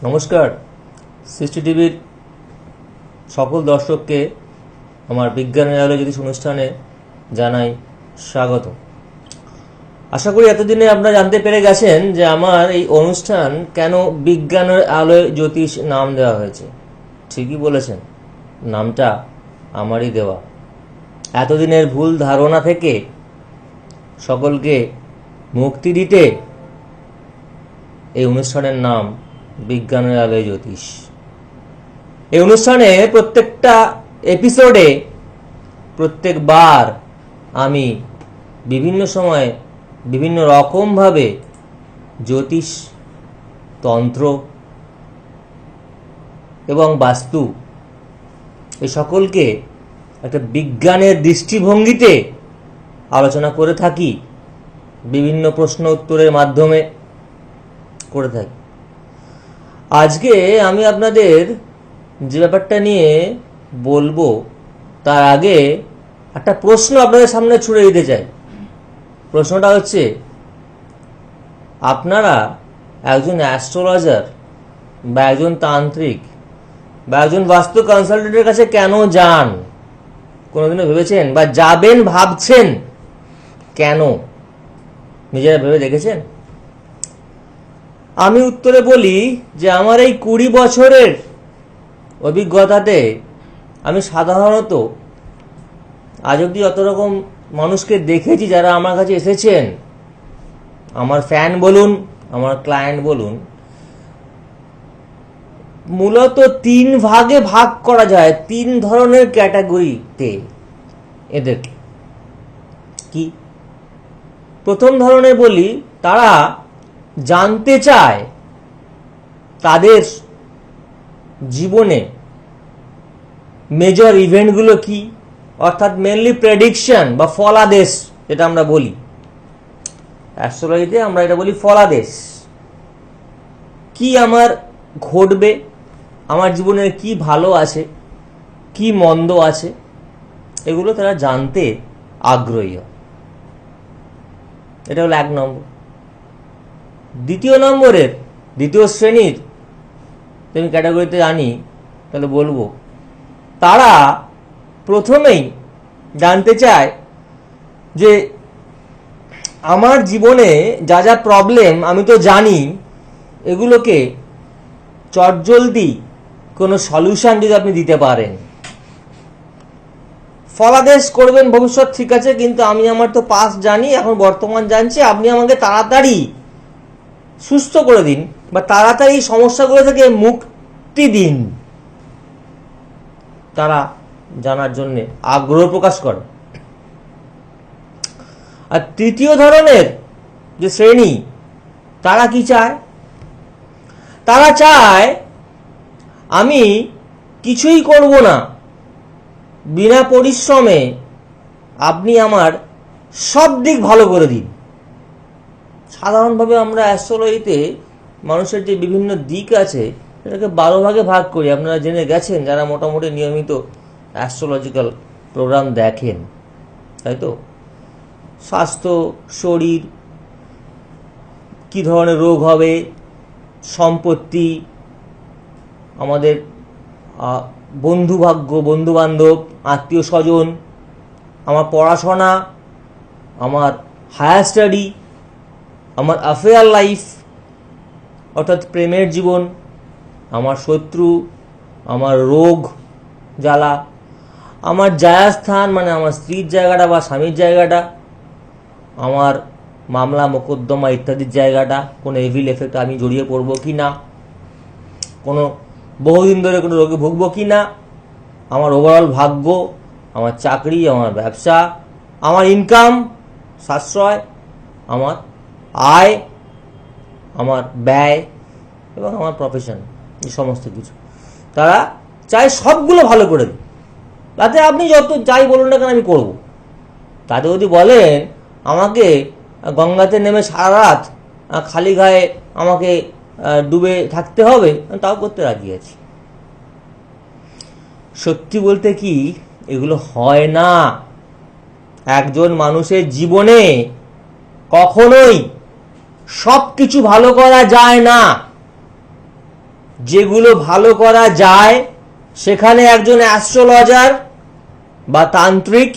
নমস্কার, সৃষ্টি টিভির সকল দর্শককে আমার বিজ্ঞানের আলো জ্যোতিষ অনুষ্ঠানে জানাই স্বাগত। আশা করি এতদিনে আপনারা জানতে পেরে গেছেন যে আমার এই অনুষ্ঠান কেন বিজ্ঞানের আলোয় জ্যোতিষ নাম দেওয়া হয়েছে। ঠিকই বলেছেন, নামটা আমারই দেওয়া। এতদিনের ভুল ধারণা থেকে সকলকে মুক্তি দিতে এই অনুষ্ঠানের নাম বিজ্ঞানের আলোয় জ্যোতিষ। এই অনুষ্ঠানে প্রত্যেকটা এপিসোডে প্রত্যেকবার আমি বিভিন্ন সময়ে বিভিন্ন রকমভাবে জ্যোতিষ, তন্ত্র এবং বাস্তু এই সকলকে একটা বিজ্ঞানের দৃষ্টিভঙ্গিতে আলোচনা করে থাকি, বিভিন্ন প্রশ্ন উত্তরের মাধ্যমে করে থাকি। আজকে আমি আপনাদের যে ব্যাপারটা নিয়ে বলবো তার আগে একটা প্রশ্ন আপনাদের সামনে ছুড়ে দিতে চাই। প্রশ্নটা হচ্ছে, আপনারা একজন অ্যাস্ট্রোলজার বা একজন তান্ত্রিক বা একজন বাস্তু কনসালটেন্টের কাছে কেন যান? কোনোদিনও ভেবেছেন বা যাবেন ভাবছেন কেন? নিজেরা ভেবে দেখেছেন? আমি উত্তরে বলি যে আমার এই 20 বছরের অভিজ্ঞতাতে আমি সাধারণত আজ অব্দি যত রকম মানুষকে দেখেছি যারা আমার কাছে এসেছেন, আমার ফ্যান বলুন, আমার ক্লায়েন্ট বলুন, মূলত 3 ভাগে ভাগ করা যায়, 3 ধরনের ক্যাটাগরিতে এদেরকে। কি? প্রথম ধরনের বলি, তারা জানতে চায় তাদের জীবনে মেজর ইভেন্টগুলো কি, অর্থাৎ মেনলি প্রেডিকশন বা ফলাদেশ, যেটা আমরা বলি অ্যাস্ট্রোলজিতে, আমরা এটা বলি ফলাদেশ। কি আমার ঘটবে, আমার জীবনে কি ভালো আছে, কি মন্দ আছে, এগুলো তারা জানতে আগ্রহী হয়। এটা হলো 1 নম্বর। দ্বিতীয় শ্রেণীর আমি ক্যাটাগরিতে আনি, তাহলে বলবো তারা প্রথমেই জানতে চায় যে আমার জীবনে যা যা প্রবলেম আমি তো জানি, এগুলোকে চটজলদি কোনো সলিউশন যদি আপনি দিতে পারেন। ফলাদেশ করবেন ভবিষ্যৎ, ঠিক আছে, কিন্তু আমি আমার তো পাস্ট জানি, এখন বর্তমান জানছি, আপনি আমাকে তাড়াতাড়ি সুস্থ করে দিন বা তাড়াতাড়ি সমস্যাগুলো থেকে মুক্তি দিন। তারা জানার জন্য আগ্রহ প্রকাশ করে। আর তৃতীয় ধরনের যে শ্রেণী, তারা কি চায়? তারা চায় আমি কিছুই করব না, বিনা পরিশ্রমে আপনি আমার সব দিক ভালো করে দিন। সাধারণভাবে আমরা অ্যাস্ট্রোলজিতে মানুষের যে বিভিন্ন দিক আছে সেটাকে 12 ভাগে ভাগ করি। আপনারা জেনে গেছেন যারা মোটামুটি নিয়মিত অ্যাস্ট্রোলজিক্যাল প্রোগ্রাম দেখেন, তাই তো? স্বাস্থ্য, শরীর, কি ধরনের রোগ হবে, সম্পত্তি, আমাদের বন্ধুভাগ্য, বন্ধুবান্ধব, আত্মীয় স্বজন, আমার পড়াশোনা, আমার হায়ার স্টাডি, আমার অ্যাফেয়ার লাইফ অর্থাৎ প্রেমের জীবন, আমার শত্রু, আমার রোগ জ্বালা, আমার জায়স্থান মানে আমার স্ত্রীর জায়গাটা বা স্বামীর জায়গাটা, আমার মামলা মোকদ্দমা ইত্যাদির জায়গাটা, কোনো এভিল এফেক্ট আমি জড়িয়ে পড়বো কি না, কোনো বহুদিন ধরে কোনো রোগে ভুগবো কি না, আমার ওভারঅল ভাগ্য, আমার চাকরি, আমার ব্যবসা, আমার ইনকাম সাশ্রয়, আমার আয়, আমার ব্যয় এবং আমার প্রফেশন, এই সমস্ত কিছু তারা চায় সবগুলো ভালো করে দিই। তাতে আপনি যত যাই বলুন না কেন আমি করব। তাতে যদি বলেন আমাকে গঙ্গাতে নেমে সারা রাত খালি গায়ে আমাকে ডুবে থাকতে হবে, তাও করতে রাজি আছি। সত্যি বলতে কি, এগুলো হয় না। একজন মানুষের জীবনে কখনোই সব কিছু ভালো করা যায় না। যেগুলো ভালো করা যায় সেখানে একজন অ্যাস্ট্রোলজার বা তান্ত্রিক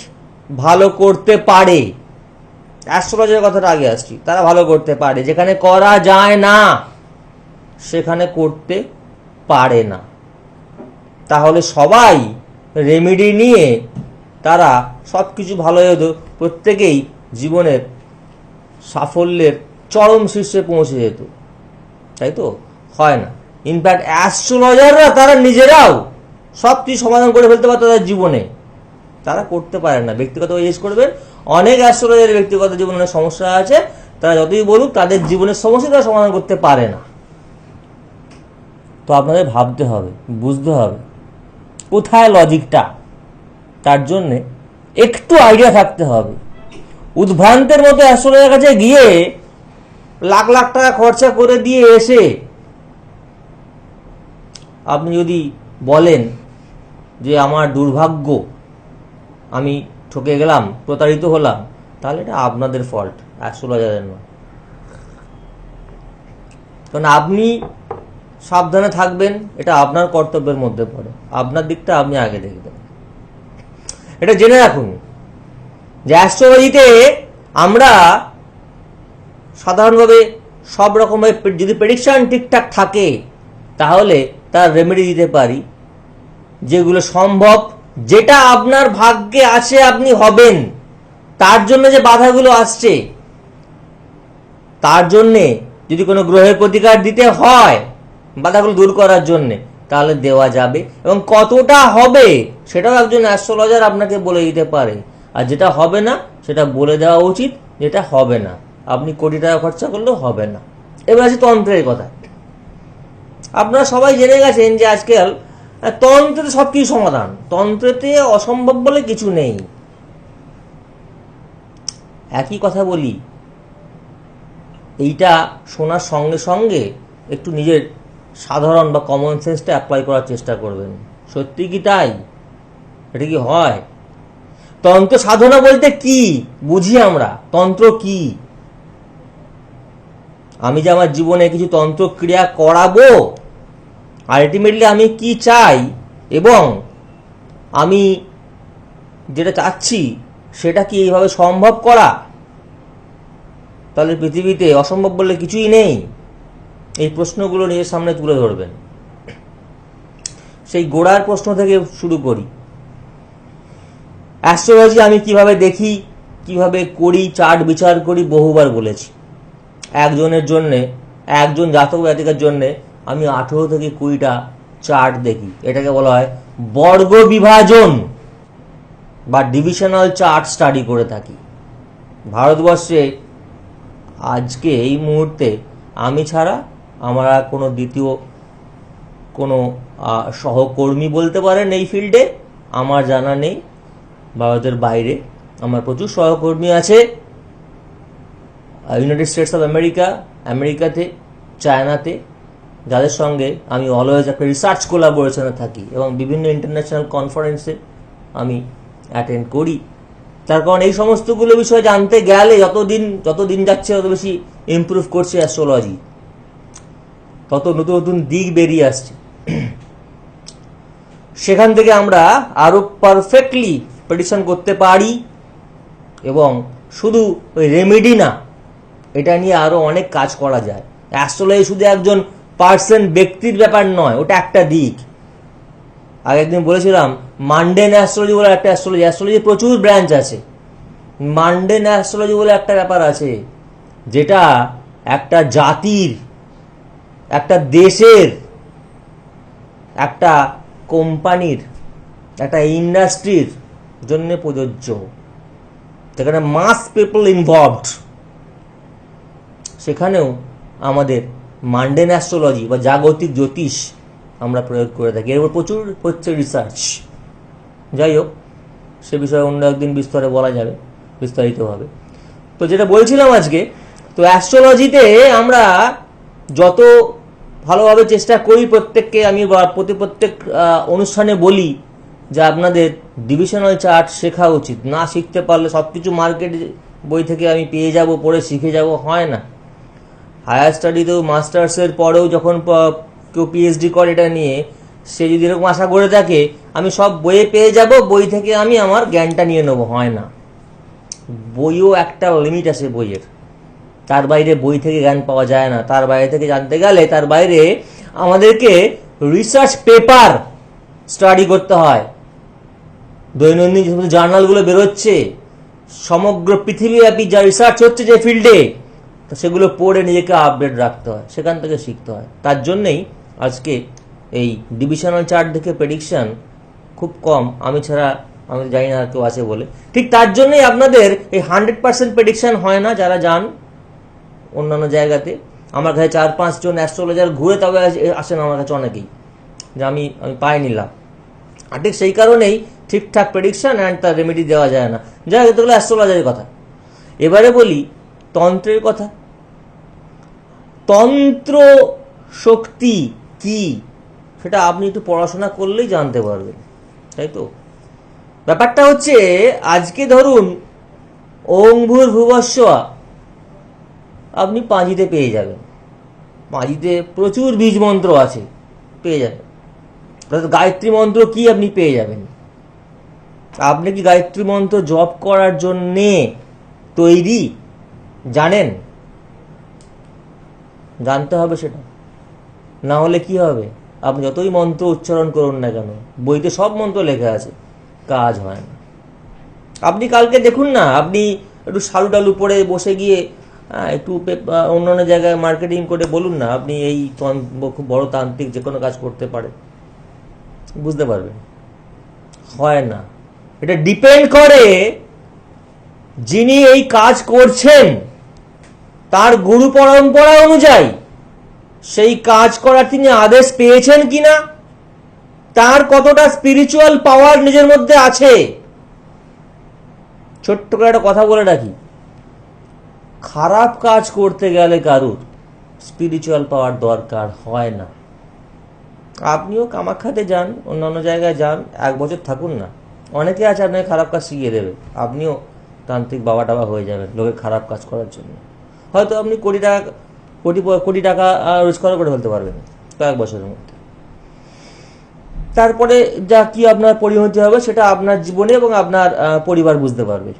ভালো করতে পারে। অ্যাস্ট্রোলজারের কথাটা আগে আসছি, তারা ভালো করতে পারে। যেখানে করা যায় না সেখানে করতে পারে না। তাহলে সবাই রেমেডি নিয়ে তারা সব কিছু ভালো হতো, প্রত্যেকেই জীবনের সাফল্যের চরম শীর্ষে পৌঁছে যেত, তাই তো? হয় না। ইনফ্যাক্ট অ্যাস্ট্রোলজাররা তারা নিজেরাও সব কিছু সমাধান করে ফেলতে পারে তাদের জীবনে, তারা করতে পারে না। ব্যক্তিগত জিজ্ঞেস করবেন, অনেক অ্যাস্ট্রোলজারের ব্যক্তিগত জীবনে অনেক সমস্যা আছে, তারা যতই বলুক তাদের জীবনের সমস্যা তারা সমাধান করতে পারে না। তো আপনাদের ভাবতে হবে, বুঝতে হবে কোথায় লজিকটা। তার জন্যে একটু আইডিয়া থাকতে হবে। উদ্ভ্রান্তের মতো অ্যাস্ট্রোলজারের কাছে গিয়ে লাখ লাখ টাকা খরচা করে দিয়ে এসে আপনি যদি বলেন যে আমার দুর্ভাগ্য, আমি ঠকে গেলাম, প্রতারিত হলাম, তাহলে এটা আপনাদের ফল্ট, অ্যাস্ট্রোলজারের নয়। কারণ আপনি সাবধানে থাকবেন, এটা আপনার কর্তব্যের মধ্যে পড়ে। আপনার দিকটা আপনি আগে দেখবেন। এটা জেনে রাখুন যে অ্যাস্ট্রোলজিতে আমরা সাধারণভাবে সব রকমের যদি প্রেডিকশন ঠিকঠাক থাকে তাহলে তার রেমেডি দিতে পারি, যেগুলো সম্ভব, যেটা আপনার ভাগ্যে আছে আপনি হবেন। তার জন্য যে বাধাগুলো আসছে, তার জন্যে যদি কোনো গ্রহের প্রতিকার দিতে হয় বাধাগুলো দূর করার জন্যে, তাহলে দেওয়া যাবে। এবং কতটা হবে সেটাও একজন অ্যাস্ট্রোলজার আপনাকে বলে দিতে পারে। আর যেটা হবে না সেটা বলে দেওয়া উচিত, যেটা হবে না আপনি কোটি টাকা খরচা করলেও হবে না। এবার আছে তন্ত্রের কথা। আপনারা সবাই জেনে গেছেন যে আজকাল তন্ত্রেতে সব কিছু সমাধান, তন্ত্রেতে অসম্ভব বলে কিছু নেই। একই কথা বলি, এইটা শোনার সঙ্গে সঙ্গে একটু নিজের সাধারণ বা কমন সেন্সটা অ্যাপ্লাই করার চেষ্টা করবেন। সত্যি কি তাই? এটা কি হয়? তন্ত্র সাধনা বলতে কি বুঝি আমরা? তন্ত্র কি? আমি যে আমার জীবনে কিছু তন্ত্র ক্রিয়া করাবো, আলটিমেটলি আমি কি চাই এবং আমি যেটা চাচ্ছি সেটা কি এইভাবে সম্ভব করা? তাহলে পৃথিবীতে অসম্ভব বলে কিছুই নেই। এই প্রশ্নগুলো নিজের সামনে তুলে ধরবেন। সেই গোড়ার প্রশ্ন থেকে শুরু করি। অ্যাস্ট্রোলজি আমি কিভাবে দেখি, কিভাবে করি, চার্ট বিচার করি, বহুবার বলেছি। একজনের জন্যে, একজন জাতক জাতিকার জন্যে আমি 18 থেকে 20টা চার্ট দেখি। এটাকে বলা হয় বর্গ বিভাজন বা ডিভিশনাল চার্ট স্টাডি করে থাকি। ভারতবর্ষে আজকে এই মুহূর্তে আমি ছাড়া আমার কোনো দ্বিতীয় কোনো সহকর্মী বলতে পারেন এই ফিল্ডে আমার জানা নেই। ভারতের বাইরে আমার প্রচুর সহকর্মী আছে, ইউনাইটেড স্টেটস অফ আমেরিকাতে, চায়নাতে, যাদের সঙ্গে আমি অলওয়েজ একটা রিসার্চ কোলাবোরেশনে থাকি এবং বিভিন্ন ইন্টারন্যাশনাল কনফারেন্সে আমি অ্যাটেন্ড করি। তার কারণ এই সমস্তগুলো বিষয়ে জানতে গেলে যত দিন যাচ্ছে তত বেশি ইমপ্রুভ করছে অ্যাস্ট্রোলজি, তত নতুন নতুন দিক বেরিয়ে আসছে। সেখান থেকে আমরা আরো পারফেক্টলি প্রেডিকশন করতে পারি এবং শুধু ওই রেমেডি না, এটা নিয়ে আরো অনেক কাজ করা যায়। অ্যাস্ট্রোলজি শুধু একজন পার্সন, ব্যক্তির ব্যাপার নয়, ওটা একটা দিক। আগে একদিন বলেছিলাম মান্ডেন অ্যাস্ট্রোলজি বলে একটা অ্যাস্ট্রোলজি প্রচুর ব্রাঞ্চ আছে। মান্ডেন অ্যাস্ট্রোলজি বলে একটা ব্যাপার আছে, যেটা একটা জাতির, একটা দেশের, একটা কোম্পানির, একটা ইন্ডাস্ট্রির জন্য প্রযোজ্য, যেখানে মাস পিপল ইনভলভড। সেখানেও আমাদের মান্ডেন অ্যাস্ট্রোলজি বা জাগতিক জ্যোতিষ আমরা প্রয়োগ করে থাকি। এর উপর প্রচুর হচ্ছে রিসার্চ। যাই হোক, সে বিষয়ে অন্য একদিন বিস্তারে বলা যাবে, বিস্তারিতভাবে। তো যেটা বলছিলাম আজকে, তো অ্যাস্ট্রোলজিতে আমরা যত ভালোভাবে চেষ্টা করি, প্রত্যেককে আমি প্রত্যেক অনুষ্ঠানে বলি যে আপনাদের ডিভিশনাল চার্ট শেখা উচিত। না শিখতে পারলে সব কিছু মার্কেট বই থেকে আমি পেয়ে যাব, পড়ে শিখে যাব, হয় না। হায়ার স্টাডিতেও মাস্টার্সের পরেও যখন কেউ পিএইচডি করে এটা নিয়ে, সে যদি এরকম আশা করে থাকে আমি সব বইয়ে পেয়ে যাব, বই থেকে আমি আমার জ্ঞানটা নিয়ে নেবো, হয় না। বইও একটা লিমিট আছে বইয়ের, তার বাইরে বই থেকে জ্ঞান পাওয়া যায় না। তার বাইরে থেকে জানতে গেলে তার বাইরে আমাদেরকে রিসার্চ পেপার স্টাডি করতে হয়। দৈনন্দিন যে জার্নালগুলো বেরোচ্ছে, সমগ্র পৃথিবীব্যাপী যা রিসার্চ হচ্ছে যে ফিল্ডে, তো সেগুলো পড়ে নিজেকে আপডেট রাখতে হয়, সেখান থেকে শিখতে হয়। তার জন্যেই আজকে এই ডিভিশনাল চার্ট দেখে প্রেডিকশন খুব কম, আমি ছাড়া আমি জানি না আর কেউ আছে বলে। ঠিক তার জন্যই আপনাদের এই 100% প্রেডিকশন হয় না। যারা যান অন্যান্য জায়গাতে, আমার কাছে 4-5 জন অ্যাস্ট্রোলজার ঘুরে তবে আসেন আমার কাছে অনেকেই, যে আমি পাই নিলাম। আর ঠিক সেই কারণেই ঠিকঠাক প্রেডিকশন অ্যান্ড তার রেমেডি দেওয়া যায় না। যাই হোক, এগুলো অ্যাস্ট্রোলজারের কথা। এবারে বলি তন্ত্রের কথা। তন্ত্র শক্তি কি সেটা আপনি একটু পড়াশোনা করলেই জানতে পারবেন, তাই তো? ব্যাপারটা হচ্ছে, আজকে ধরুন ওং ভূর্ভুবস্সুঃ আপনি পাঁজিতে পেয়ে যাবেন, পাঁজিতে প্রচুর বীজ মন্ত্র আছে, পেয়ে যাবেন। গায়ত্রী মন্ত্র কি আপনি পেয়ে যাবেন। আপনি কি গায়ত্রী মন্ত্র জপ করার জন্যে তৈরি, জানেন? জানতে হবে সেটা, না হলে কি হবে? আপনি যতই মন্ত্র উচ্চারণ করুন না কেন, বইতে সব মন্ত্র লেখা আছে, কাজ হয় না। আপনি কালকে দেখুন না, আপনি একটু সালু টালু পরে বসে গিয়ে একটু অন্যান্য জায়গায় মার্কেটিং করে বলুন না আপনি এই খুব বড় তান্ত্রিক, যে কোনো কাজ করতে পারে, বুঝতে পারবেন। হয় না। এটা ডিপেন্ড করে যিনি এই কাজ করছেন তার গুরু পরম্পরা অনুযায়ী সেই কাজ করার তিনি আদেশ পেয়েছেন কিনা, তার কতটা স্পিরিচুয়াল পাওয়ার নিজের মধ্যে আছে। ছোট্ট করে একটা কথা বলে রাখি, খারাপ কাজ করতে গেলে কারুর স্পিরিচুয়াল পাওয়ার দরকার হয় না। আপনিও কামাখ্যাতে যান, অন্যান্য জায়গায় যান, 1 বছর থাকুন না, অনেকে আছে আপনাকে খারাপ কাজ শিখিয়ে দেবে, আপনিও তান্ত্রিক বাবা টাবা হয়ে যাবেন লোকের খারাপ কাজ করার জন্য। হয়তো আপনি কোটি টাকা রোজগার করে ফেলতে পারবেন কয়েক বছরের মধ্যে। তারপরে যা কি আপনার পরিণতি হবে সেটা আপনার জীবনে এবং আপনার পরিবার বুঝতে পারবে।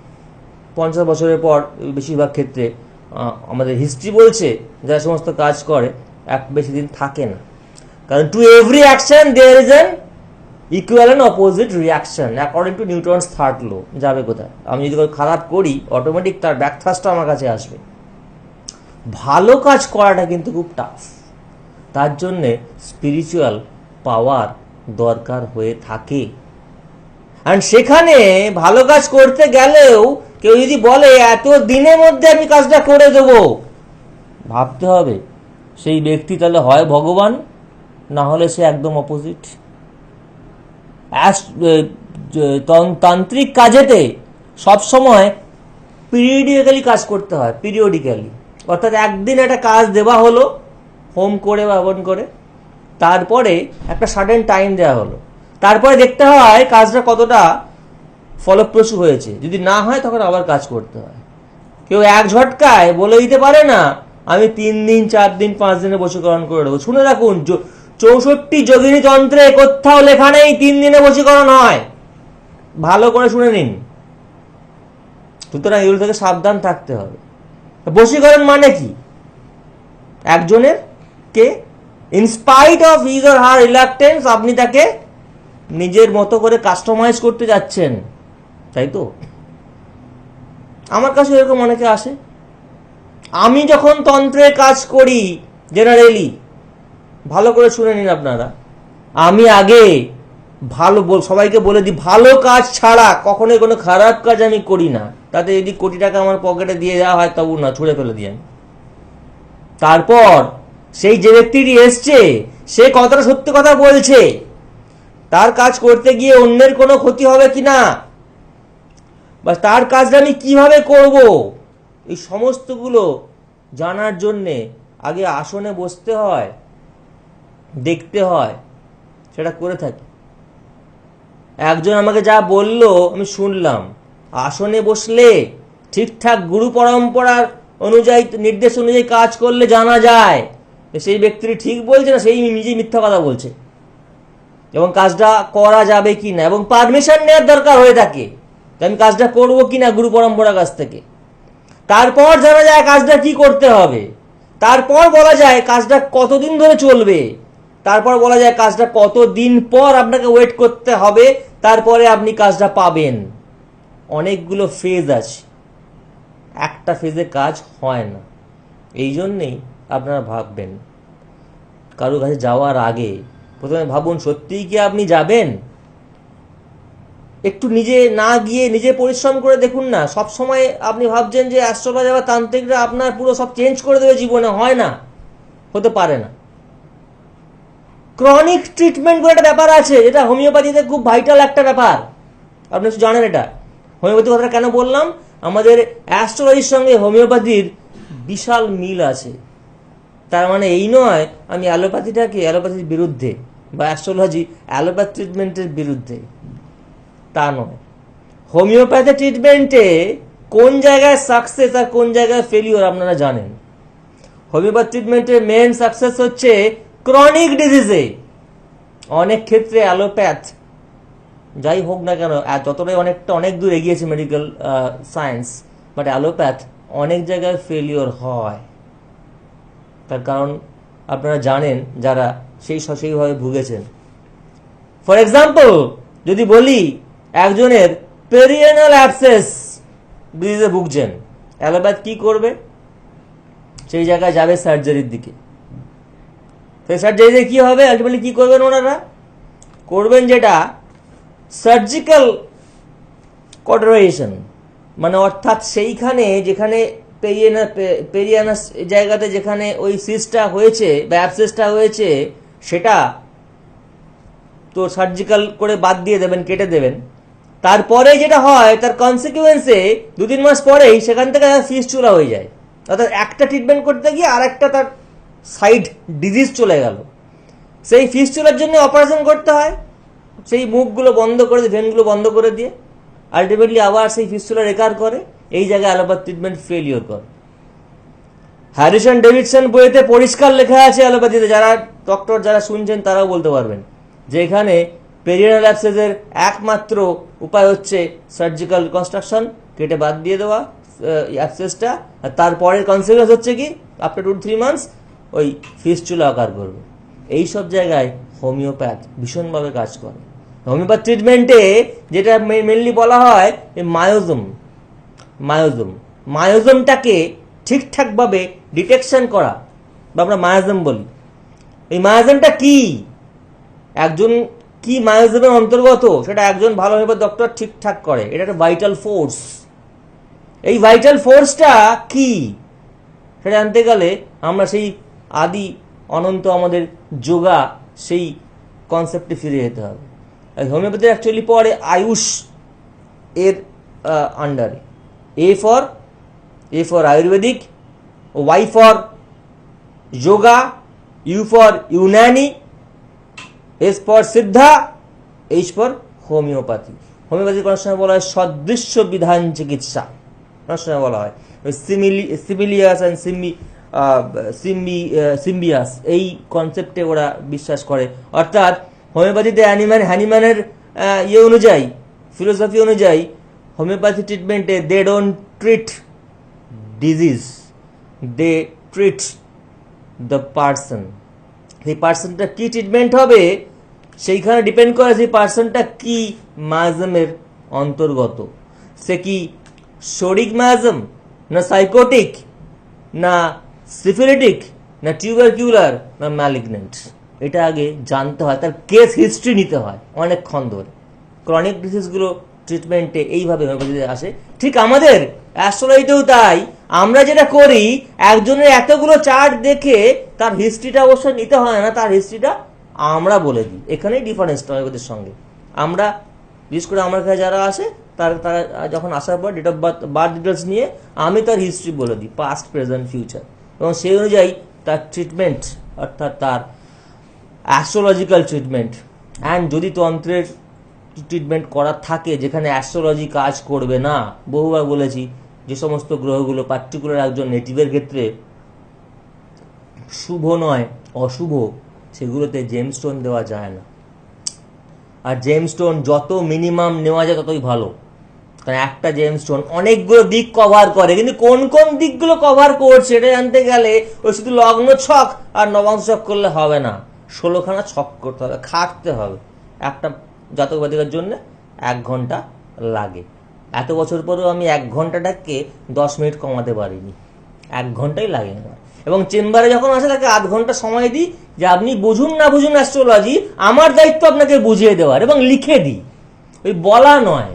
50 বছরের পর বেশিরভাগ ক্ষেত্রে আমাদের হিস্ট্রি বলছে যারা সমস্ত কাজ করে বেশি দিন থাকে না, কারণ to every action there is an equal and opposite reaction according to Newton's third law. যাবে কোথায়? আমি যদি খারাপ করি অটোমেটিক তার ব্যাকথ্রাস্টটা আমার কাছে আসবে। ভালো কাজ করাটা কিন্তু খুব টাফ, তার জন্যে স্পিরিচুয়াল পাওয়ার দরকার হয়ে থাকে। আর সেখানে ভালো কাজ করতে গেলেও কেউ যদি বলে এত দিনের মধ্যে আমি কাজটা করে দেব, ভাবতে হবে সেই ব্যক্তি তাহলে হয় ভগবান, না হলে সে একদম অপোজিট। তান্ত্রিক কাজেতে সবসময় পিরিয়ডিক্যালি কাজ করতে হয়, পিরিয়ডিক্যালি, অর্থাৎ একদিন একটা কাজ দেওয়া হলো হোম করে বা হবন করে, তারপরে একটা সাডেন টাইম দেওয়া হলো, তারপরে দেখতে হয় কাজটা কতটা ফলপ্রসূ হয়েছে। যদি না হয় তখন আবার কাজ করতে হয়। কেউ এক ঝটকায় বলে দিতে পারে না আমি 3 দিন 4 দিন 5 দিনে বশীকরণ করে দেবো। শুনে রাখুন, 64 যোগিনী তন্ত্রে কোথাও লেখা নেই 3 দিনে বশীকরণ হয়। ভালো করে শুনে নিন। সুতরাং এগুলো থেকে সাবধান থাকতে হবে। বশীকরণ মানে কি? একজনের কে in spite of his or her reluctance আপনি তাকে নিজের মতো করে কাস্টমাইজ করতে যাচ্ছেন, তাই তো? আমার কাছে এরকম অনেকে আসে। আমি যখন তন্ত্রের কাজ করি জেনারেলি, ভালো করে শুনে নিন আপনারা, আমি আগে সবাইকে বলে দিই ভালো কাজ ছাড়া কখনোই কোনো খারাপ কাজ আমি করি না। তাতে যদি কোটি টাকা আমার পকেটে দিয়ে দেওয়া হয় তবু না, ছুঁড়ে ফেলে দিই আমি। তারপর সেই যে ব্যক্তিটি এসছে সে কতটা সত্যি কথা বলছে, তার কাজ করতে গিয়ে অন্যের কোনো ক্ষতি হবে কিনা, বা তার কাজটা আমি কিভাবে করব, এই সমস্তগুলো জানার জন্যে আগে আসনে বসতে হয়, দেখতে হয়, সেটা করে থাকি। একজন আমাকে যা বলল আমি শুনলাম, আসনে বসলে ঠিকঠাক গুরু পরম্পরার অনুযায়ী নির্দেশ অনুযায়ী কাজ করলে জানা যায় সেই ব্যক্তিটি ঠিক বলছে না সেই নিজেই মিথ্যা কথা বলছে, এবং কাজটা করা যাবে কি না, এবং পারমিশন নেওয়ার দরকার হয়ে থাকে আমি কাজটা করব কি না গুরু পরম্পরার কাছ থেকে। তারপর জানা যায় কাজটা কি করতে হবে, তারপর বলা যায় কাজটা কতদিন ধরে চলবে, তারপর বলা যায় কাজটা কতদিন পর আপনাকে ওয়েট করতে হবে, তারপরে আপনি কাজটা পাবেন। অনেকগুলো ফেজ আছে, একটা ফেজে কাজ হয় না। এই জন্যেই আপনারা ভাববেন কারো কাছে যাওয়ার আগে প্রথমে ভাবুন সত্যিই কি আপনি যাবেন। একটু নিজে না গিয়ে নিজে পরিশ্রম করে দেখুন না। সব সময় আপনি ভাবছেন যে অ্যাস্ট্রোলজি বা তান্ত্রিকরা আপনার পুরো সব চেঞ্জ করে দেবে জীবনে, হয় না, হতে পারে না। ক্রনিক ট্রিটমেন্ট বলে একটা ব্যাপার আছে, যেটা হোমিওপ্যাথিতে খুব ভাইটাল একটা ব্যাপার। আপনি জানেন এটা? হোমিওপ্যাথি কথাটা কেন বললাম? আমাদের অ্যাস্ট্রোলজির সঙ্গে হোমিওপ্যাথির বিশাল মিল আছে। তার মানে এই নয় আমি অ্যালোপ্যাথির বিরুদ্ধে বা অ্যাস্ট্রোলজি অ্যালোপ্যাথি ট্রিটমেন্টের বিরুদ্ধে, তা নয়। হোমিওপ্যাথি ট্রিটমেন্টে কোন জায়গায় সাকসেস আর কোন জায়গায় ফেলিওর আপনারা জানেন। হোমিওপ্যাথি ট্রিটমেন্টের মেন সাকসেস হচ্ছে ক্রনিক ডিজিজে। অনেক ক্ষেত্রে অ্যালোপ্যাথ যাই হোক না কেন, যতটাই অনেক দূর এগিয়েছে মেডিকেল সায়েন্স, বাট অ্যালোপ্যাথ অনেক জায়গায় ফেলিওর হয়। তার কারণ আপনারা জানেন যারা সেইভাবে ভুগেছেন। ফর এক্সাম্পল যদি বলি একজনের পেরিয়ানাল অ্যাবসেস ডিজিজে ভুগছেন, অ্যালোপ্যাথ কি করবে? সেই জায়গায় যাবে সার্জারির দিকে। সেই সার্জারিতে কি হবে? আলটিমেটলি কি করবেন ওনারা? করবেন যেটা সার্জিক্যাল কটোরাইজেশন, মানে অর্থাৎ সেইখানে যেখানে পেরিয়ানাস জায়গাতে যেখানে ওই সিস্টটা হয়েছে বা অ্যাবসেসটা হয়েছে সেটা তো সার্জিক্যাল করে বাদ দিয়ে দেবেন, কেটে দেবেন। তারপরে যেটা হয় তার কনসিকুয়েন্সে 2-3 মাস পরেই সেখান থেকে ফিস্টুলা হয়ে যায়। অর্থাৎ একটা ট্রিটমেন্ট করতে গিয়ে আর একটা তার সাইড ডিজিজ চলে গেল। সেই ফিস্টুলার জন্য অপারেশন করতে হয়, সেই মুখগুলো বন্ধ করে দিয়ে, ভেনগুলো বন্ধ করে দিয়ে আলটিমেটলি আবার সেই ফিস্টুলা রেকার করে। এই জায়গায় অ্যালোপ্যাথি ট্রিটমেন্ট ফেলিওর করে। হ্যারিসন ডেভিডসন বইতে পরিষ্কার লেখা আছে অ্যালোপ্যাথিতে, যারা ডক্টর যারা শুনছেন তারাও বলতে পারবেন যে এখানে পেরিয়ানাল অ্যাবসেসের একমাত্র উপায় হচ্ছে সার্জিক্যাল রিকনস্ট্রাকশন, কেটে বাদ দিয়ে দেওয়া অ্যাবসেসটা। আর তারপরের কনসিকুয়েন্স হচ্ছে কি আফটার 2-3 মান্থস ওই ফিস্টুলা আকার করবে। এই সব জায়গায় হোমিওপ্যাথ ভীষণভাবে কাজ করে। হোমিওপ্যাথ ট্রিটমেন্টে যেটা মেনলি বলা হয় মায়োজমটাকে ঠিকঠাকভাবে ডিটেকশন করা, বা আমরা মায়োজম বলি। এই মায়োজমটা কি, একজন কি মায়োজমের অন্তর্গত, সেটা একজন ভালো হোমিওপ্যাথ ডক্টর ঠিকঠাক করে। এটা একটা ভাইটাল ফোর্স। এই ভাইটাল ফোর্সটা কি সেটা জানতে গেলে আমরা সেই আদি অনন্ত আমাদের যোগা সেই কনসেপ্টে ফিরে যেতে হবে। হোমিওপ্যাথি অ্যাকচুয়ালি পড়ে আয়ুষ এর আন্ডারে। A for ayurvedic, Y for yoga, U for Unani, S for Siddha, H for homoeopathy. হোমিওপ্যাথির কোনো সময় বলা হয় সদৃশ্য বিধান চিকিৎসা, কোনো সময় বলা হয় সিমিলিয়াস অ্যান্ড সিম্বিয়াস, এই কনসেপ্টে ওরা বিশ্বাস করে। অর্থাৎ হোমিওপ্যাথিতে হ্যানিম্যানের অনুযায়ী, ফিলোসফি অনুযায়ী হোমিওপ্যাথি ট্রিটমেন্টে they don't treat disease, they treat the person. সেই পার্সনটা কি ট্রিটমেন্ট হবে সেইখানে ডিপেন্ড করে সেই পার্সনটা কি মায়াজমের অন্তর্গত। সে কি শরিক মায়াজম, না সাইকোটিক, না সিফিলিটিক, না টিউবারকিউলার, না ম্যালিগনেন্ট, এটা আগে জানতে হয়। তার কেস হিস্ট্রি নিতে হয় অনেকক্ষণ ধরে। ক্রনিক ডিজিজগুলো ট্রিটমেন্টে এইভাবে হোমিওপ্যাথিতে আসে। ঠিক আমাদের অ্যাস্ট্রোলজিতেও তাই। আমরা যেটা করি, একজনের এতগুলো চার্ট দেখে তার হিস্ট্রিটা অবশ্য নিতে হয় না, তার হিস্ট্রিটা আমরা বলে দিই। এখানেই ডিফারেন্সটা হোমিওপ্যাথির সঙ্গে। আমরা বিশেষ করে আমার কাছে যারা আসে তারা যখন আসার পর ডেট অফ বার্থ ডিটেলস নিয়ে আমি তার হিস্ট্রি বলে দিই, পাস্ট, প্রেজেন্ট, ফিউচার, এবং সেই অনুযায়ী তার ট্রিটমেন্ট, অর্থাৎ তার অ্যাস্ট্রোলজিক্যাল ট্রিটমেন্ট। অ্যান্ড যদি তন্ত্রের ট্রিটমেন্ট করার থাকে যেখানে অ্যাস্ট্রোলজি কাজ করবে না, বহুবার বলেছি যে সমস্ত গ্রহগুলো পার্টিকুলার একজন নেটিভের ক্ষেত্রে শুভ নয়, অশুভ, সেগুলোতে জেমস্টোন দেওয়া যায় না। আর জেমস্টোন যত মিনিমাম নেওয়া যায় ততই ভালো, কারণ একটা জেমস্টোন অনেকগুলো দিক কভার করে, কিন্তু কোন কোন দিকগুলো কভার করছে এটা জানতে গেলে ওই শুধু লগ্ন ছক আর নবাংশ ছক করলে হবে না, 16খানা ছক করতে হবে, খাটতে হবে। একটা জাতক জাতিকার জন্য 1 ঘন্টা লাগে। এত বছর পরেও আমি 1 ঘন্টাটাকে 10 মিনিট কমাতে পারিনি, 1 ঘন্টাই লাগে আমার। এবং চেম্বারে যখন আসে তাকে 1/2 ঘন্টা সময় দিই যে আপনি বুঝুন না বুঝুন অ্যাস্ট্রোলজি, আমার দায়িত্ব আপনাকে বুঝিয়ে দেওয়ার, এবং লিখে দিই, ওই বলা নয়।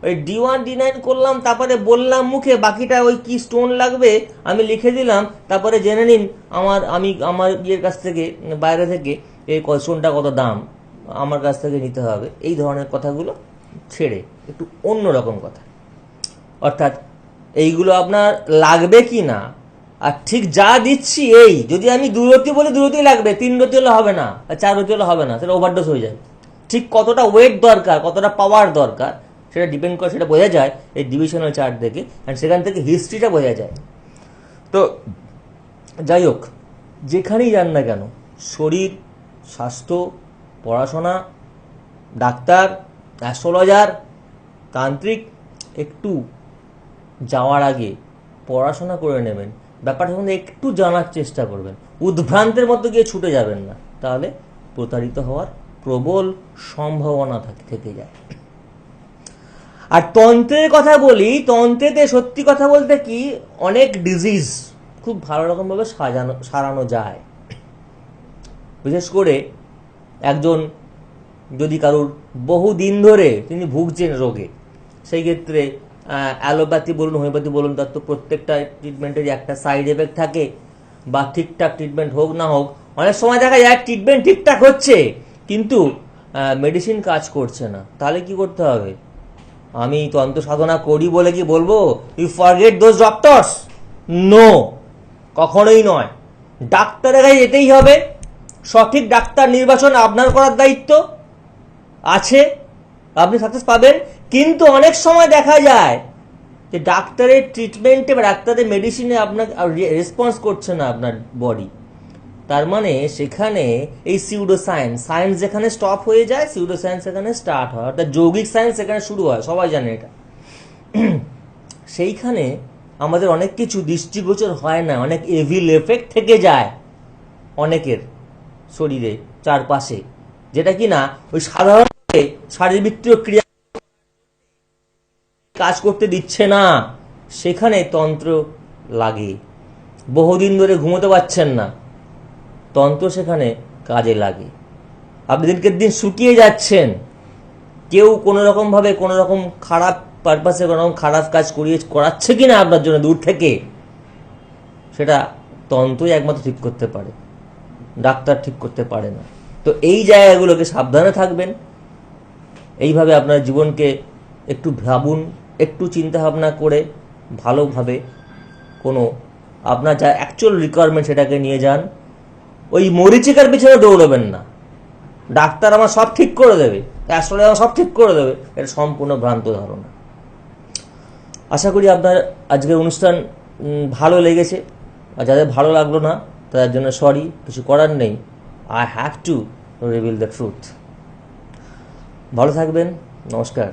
ওই D1 D9 করলাম, তারপরে বললাম মুখে, বাকিটা ওই কি স্টোন লাগবে আমি লিখে দিলাম, তারপরে জেনে নিন আমার ইয়ের কাছ থেকে, বাইরে থেকে এই স্টোনটা কত দাম, আমার কাছ থেকে নিতে হবে। এই ধরনের কথাগুলো ছেড়ে একটু অন্যরকম কথা, অর্থাৎ এইগুলো আপনার লাগবে কি না, আর ঠিক যা দিচ্ছি এই, যদি আমি 2 রতি বলি 2 রতি লাগবে, 3 রতি হলে হবে না, আর 4 রতি হলে হবে না, সেটা ওভারডোজ হয়ে যাবে। ঠিক কতটা ওয়েট দরকার, কতটা পাওয়ার দরকার, সেটা ডিপেন্ড করে, সেটা বোঝা যায় এই ডিভিশনাল চার্ট দেখে, অ্যান্ড সেখান থেকে হিস্ট্রিটা বোঝা যায়। তো যাই হোক, যেখানেই যান না কেন, শরীর, স্বাস্থ্য, পড়াশোনা, ডাক্তার, অ্যাস্ট্রোলজার, তান্ত্রিক, একটু যাওয়ার আগে পড়াশোনা করে নেবেন, ব্যাপারটা সম্বন্ধে একটু জানার চেষ্টা করবেন, উদ্ভ্রান্তের মধ্যে গিয়ে ছুটে যাবেন না, তাহলে প্রতারিত হওয়ার প্রবল সম্ভাবনা থেকে যায়। আর তন্ত্রের কথা বলি, তন্ত্রেতে সত্যি কথা বলতে কি, অনেক ডিজিজ খুব ভালো রকমভাবে সারানো যায়। বিশেষ করে একজন যদি কারুর বহুদিন ধরে তিনি ভুগছেন রোগে, সেই ক্ষেত্রে অ্যালোপ্যাথি বলুন, হোমিওপ্যাথি বলুন, তার তো প্রত্যেকটা ট্রিটমেন্টেরই একটা সাইড এফেক্ট থাকে, বা ঠিকঠাক ট্রিটমেন্ট হোক না হোক, অনেক সময় দেখা যায় ট্রিটমেন্ট ঠিকঠাক হচ্ছে কিন্তু মেডিসিন কাজ করছে না। তাহলে কি করতে হবে? আমি তন্ত্র সাধনা করি বলে কি বলবো you forget those doctors? No, কখনোই নয়। ডাক্তারের কাছে যেতেই হবে, সঠিক ডাক্তার নির্বাচন আপনার করার দায়িত্ব আছে, আপনি সাকসেস পাবেন। কিন্তু অনেক সময় দেখা যায় যে ডাক্তারের ট্রিটমেন্টে বা ডাক্তারের মেডিসিনে আপনার রেসপন্স করছে না আপনার বডি, তার মানে সেখানে এই সিউডো সায়েন্স যেখানে স্টপ হয়ে যায়, সিউডো সায়েন্স সেখানে স্টার্ট হয়, অর্থাৎ যৌগিক সায়েন্স সেখানে শুরু হয়, সবাই জানে এটা। সেইখানে আমাদের অনেক কিছু দৃষ্টিগোচর হয় না, অনেক এভিল এফেক্ট থেকে যায় অনেকের শরীরে চারপাশে, যেটা কিনা ওই সাধারণভাবে শারীরবৃত্তীয় ক্রিয়া কাজ করতে দিচ্ছে না, সেখানে তন্ত্র লাগে। বহুদিন ধরে ঘুমোতে পারছেন না, তন্ত্র সেখানে কাজে লাগে। আপনি দিনকে দিন শুকিয়ে যাচ্ছেন, কেউ কোনো রকমভাবে কোনো রকম খারাপ পারপাসে কোনো রকম খারাপ কাজ করাচ্ছে কিনা আপনার জন্য দূর থেকে, সেটা তন্ত্রই একমাত্র ঠিক করতে পারে, ডাক্তার ঠিক করতে পারে না। তো এই জায়গাগুলোকে সাবধানে থাকবেন। এইভাবে আপনার জীবনকে একটু ভাবুন, একটু চিন্তা ভাবনা করে ভালোভাবে কোনো আপনার যা অ্যাকচুয়াল রিকোয়ারমেন্ট সেটাকে নিয়ে যান। ওই মরিচিকার পিছনে দৌড়বেন না, ডাক্তার আমার সব ঠিক করে দেবে, অ্যাস্ট্রোলজার আমার সব ঠিক করে দেবে, এটা সম্পূর্ণ ভ্রান্ত ধারণা। আশা করি আপনার আজকের অনুষ্ঠান ভালো লেগেছে, আর যাদের ভালো লাগলো না তাদের জন্য সরি, কিছু করার নেই। I have to reveal the truth. ভালো থাকবেন, নমস্কার।